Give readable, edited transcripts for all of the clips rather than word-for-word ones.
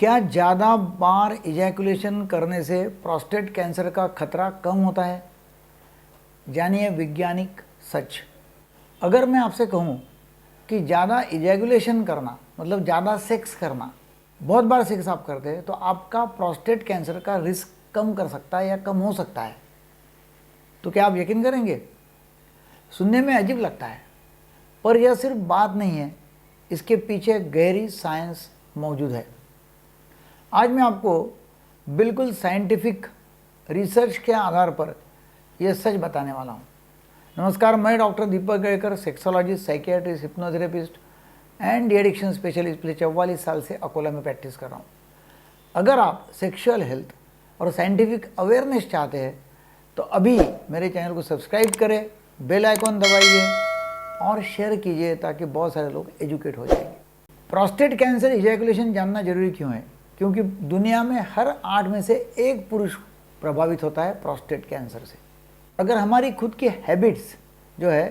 क्या ज़्यादा बार इजैकुलेशन करने से प्रोस्टेट कैंसर का खतरा कम होता है? जानिए वैज्ञानिक सच। अगर मैं आपसे कहूँ कि ज़्यादा इजैकुलेशन करना मतलब ज़्यादा सेक्स करना, बहुत बार सेक्स आप करते हैं तो आपका प्रोस्टेट कैंसर का रिस्क कम कर सकता है या कम हो सकता है, तो क्या आप यकीन करेंगे? सुनने में अजीब लगता है, पर यह सिर्फ बात नहीं है, इसके पीछे गहरी साइंस मौजूद है। आज मैं आपको बिल्कुल साइंटिफिक रिसर्च के आधार पर यह सच बताने वाला हूँ। नमस्कार, मैं doctor Deepak Gaikar, sexologist, psychiatrist, hypnotherapist and de addiction specialist पिछले 44 साल से अकोला में प्रैक्टिस कर रहा हूँ। अगर आप सेक्सुअल हेल्थ और साइंटिफिक अवेयरनेस चाहते हैं तो अभी मेरे चैनल को सब्सक्राइब करें, बेल आइकॉन दबाइए और शेयर कीजिए ताकि बहुत सारे लोग एजुकेट हो जाएंगे। प्रोस्टेट कैंसर इजैकुलेशन जानना जरूरी क्यों है? क्योंकि दुनिया में हर 8 में से 1 पुरुष प्रभावित होता है प्रोस्टेट कैंसर से। अगर हमारी खुद की हैबिट्स जो है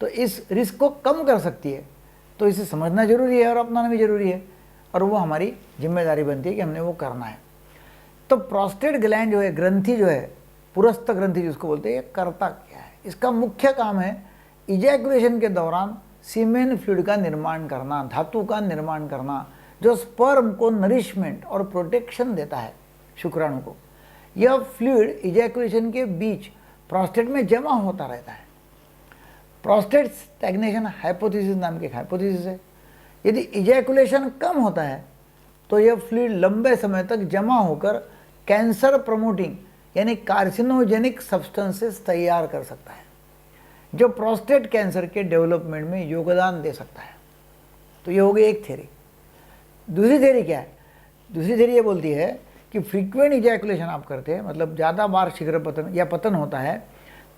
तो इस रिस्क को कम कर सकती है, तो इसे समझना जरूरी है और अपनाना भी जरूरी है, और वो हमारी जिम्मेदारी बनती है कि हमने वो करना है। तो प्रोस्टेट ग्लैंड जो है, ग्रंथि जो है, पुरस्थ ग्रंथि जिसको बोलते हैं, ये करता क्या है? इसका मुख्य काम है इजैकुलेशन के दौरान सीमेन फ्लूइड का निर्माण करना, धातु का निर्माण करना, जो स्पर्म को नरिशमेंट और प्रोटेक्शन देता है शुक्राणु को। यह फ्लूइड इजैकुलेशन के बीच प्रोस्टेट में जमा होता रहता है। प्रोस्टेट स्टैग्नेशन हाइपोथेसिस नाम की एक हाइपोथेसिस है। यदि इजैकुलेशन कम होता है तो यह फ्लूइड लंबे समय तक जमा होकर कैंसर प्रमोटिंग यानी कार्सिनोजेनिक सब्सटेंसेस तैयार कर सकता है, जो प्रोस्टेट कैंसर के डेवलपमेंट में योगदान दे सकता है। तो ये हो गई एक थ्योरी। दूसरी थ्योरी क्या है? दूसरी थ्योरी ये बोलती है कि फ्रीक्वेंट इजैकुलेशन आप करते हैं, मतलब ज़्यादा बार शीघ्र पतन या पतन होता है,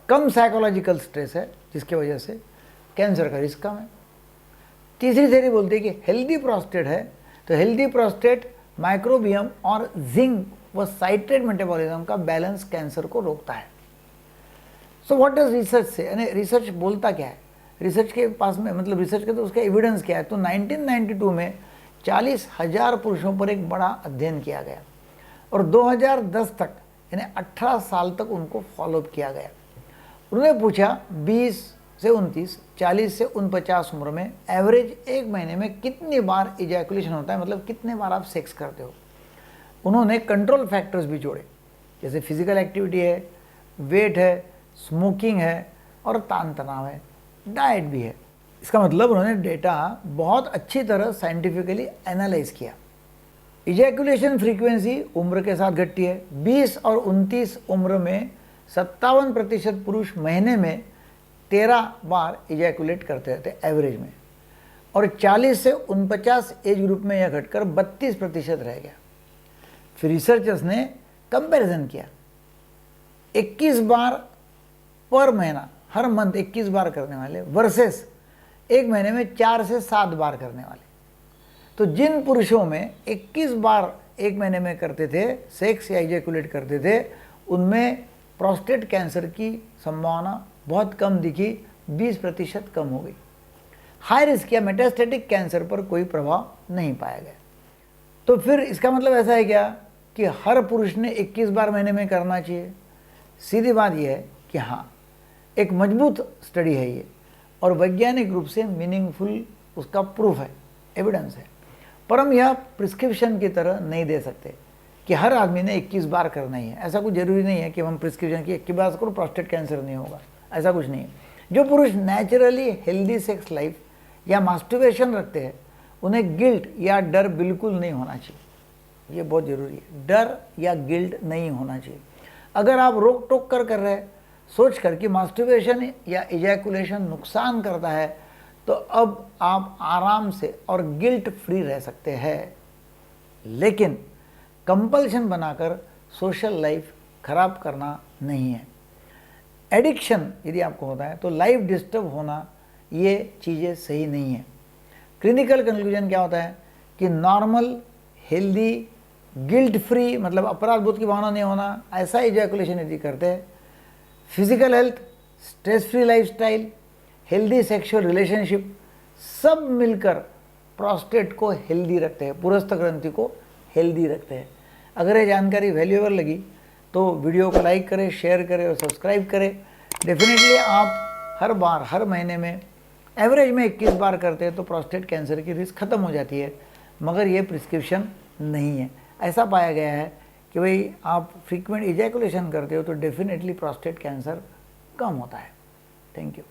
कम साइकोलॉजिकल स्ट्रेस है, जिसकी वजह से कैंसर का रिस्क कम है। तीसरी थ्योरी बोलती है कि हेल्दी प्रोस्टेट है तो हेल्दी प्रोस्टेट माइक्रोबियम और जिंक व साइट्रेट मेटाबॉलिज्म का बैलेंस कैंसर को रोकता है। सो व्हाट डज रिसर्च से, यानी रिसर्च बोलता क्या है? रिसर्च के पास में मतलब रिसर्च के तो उसका एविडेंस क्या है? तो 1992 में 40,000 पुरुषों पर एक बड़ा अध्ययन किया गया और 2010 तक यानी 18 साल तक उनको फॉलोअप किया गया। उन्होंने पूछा 20 से 29, 40 से 49 उम्र में एवरेज एक महीने में कितनी बार इजैकुलेशन होता है, मतलब कितने बार आप सेक्स करते हो। उन्होंने कंट्रोल फैक्टर्स भी जोड़े, जैसे फिजिकल एक्टिविटी है, वेट है, स्मोकिंग है और तान तनाव है, डाइट भी है। इसका मतलब उन्होंने डेटा बहुत अच्छी तरह साइंटिफिकली एनालाइज किया। इजैकुलेशन फ्रीक्वेंसी उम्र के साथ घटती है। 20 और 29 उम्र में 57% पुरुष महीने में 13 बार इजैकुलेट करते थे एवरेज में, और 40 से 49 एज ग्रुप में यह घटकर 32% रह गया। फिर रिसर्चर्स ने कंपैरिजन किया, 21 बार पर महीना, हर मंथ 21 बार करने वाले वर्सेस एक महीने में 4 से 7 बार करने वाले। तो जिन पुरुषों में 21 बार एक महीने में करते थे, सेक्स या इजैकुलेट करते थे, उनमें प्रोस्टेट कैंसर की संभावना बहुत कम दिखी, 20% कम हो गई। हाई रिस्क या मेटास्टेटिक कैंसर पर कोई प्रभाव नहीं पाया गया। तो फिर इसका मतलब ऐसा है क्या कि हर पुरुष ने 21 बार महीने में करना चाहिए? सीधी बात यह है कि हाँ, एक मजबूत स्टडी है ये और वैज्ञानिक रूप से मीनिंगफुल उसका प्रूफ है, एविडेंस है। पर हम यह प्रिस्क्रिप्शन की तरह नहीं दे सकते कि हर आदमी ने 21 बार करना ही है। ऐसा कुछ जरूरी नहीं है कि हम प्रिस्क्रिप्शन की 21 बार करो प्रोस्टेट कैंसर नहीं होगा, ऐसा कुछ नहीं है। जो पुरुष नेचुरली हेल्दी सेक्स लाइफ या मास्टरबेशन रखते हैं, उन्हें गिल्ट या डर बिल्कुल नहीं होना चाहिए। ये बहुत ज़रूरी है, डर या गिल्ट नहीं होना चाहिए। अगर आप रोक टोक कर रहे हैं सोच कर कि मास्टरबेशन या इजैकुलेशन नुकसान करता है, तो अब आप आराम से और गिल्ट फ्री रह सकते हैं। लेकिन कंपल्शन बनाकर सोशल लाइफ खराब करना नहीं है। एडिक्शन यदि आपको होता है तो लाइफ डिस्टर्ब होना, ये चीज़ें सही नहीं है। क्लिनिकल कंक्लूजन क्या होता है कि नॉर्मल, हेल्दी, गिल्ट फ्री मतलब अपराध बोध की भावना नहीं होना, ऐसा इजैकुलेशन यदि करते हैं, physical health, stress free lifestyle, healthy sexual relationship, सब मिलकर प्रोस्टेट को हेल्दी रखते हैं, पुरस्थ ग्रंथि को हेल्दी रखते हैं। अगर ये जानकारी वैल्यूएबल लगी तो वीडियो को लाइक करें, शेयर करें और सब्सक्राइब करें। डेफिनेटली आप हर महीने में एवरेज में 21 बार करते हैं तो प्रोस्टेट कैंसर की रिस्क ख़त्म हो जाती है, मगर ये प्रिस्क्रिप्शन नहीं है। ऐसा पाया गया है कि भाई आप फ्रीक्वेंट इजैकुलेशन करते हो तो डेफिनेटली प्रोस्टेट कैंसर कम होता है। Thank you.